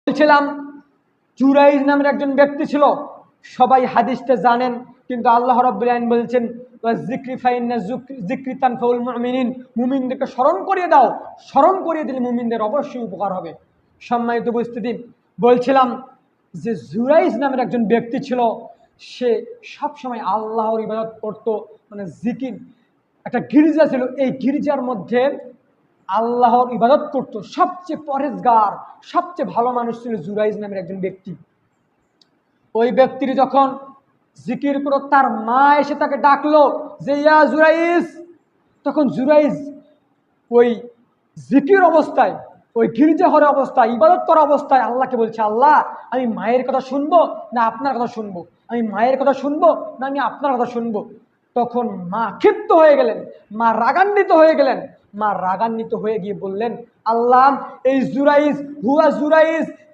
বলছিলাম জুরাইজ নামের একজন ব্যক্তি ছিল, সবাই হাদিসটা জানেন, কিন্তু আল্লাহ রাব্বুল আলামিন বলছেন মুমিনদেরকে স্মরণ করিয়ে দাও, স্মরণ করিয়ে দিলে মুমিনদের অবশ্যই উপকার হবে। সম্মানিত উপস্থিতি, বলছিলাম যে জুরাইজ নামের একজন ব্যক্তি ছিল, সে সবসময় আল্লাহর ইবাদত করত, মানে জিকির। একটা গির্জা ছিল, এই গির্জার মধ্যে আল্লাহর ইবাদত করত। সবচেয়ে পরেজগার, সবচেয়ে ভালো মানুষ ছিল জুরাইজ নামের একজন ব্যক্তি। ওই ব্যক্তির যখন জিকির করো, তার মা এসে তাকে ডাকলো যে ইয়া জুরাইজ। তখন জুরাইজ ওই জিকির অবস্থায়, ওই গির্জা ঘরের অবস্থায়, ইবাদত করা অবস্থায় আল্লাহকে বলছে, আল্লাহ আমি মায়ের কথা শুনবো না আপনার কথা শুনবো, আমি মায়ের কথা শুনবো না আমি আপনার কথা শুনবো। তখন মা ক্ষিপ্ত হয়ে গেলেন, মা রাগান্বিত হয়ে গেলেন। মা রাগান্বিত হয়ে গিয়ে বললেন, আল্লাহ এই জুরাইজ হুয়া জুরাইজ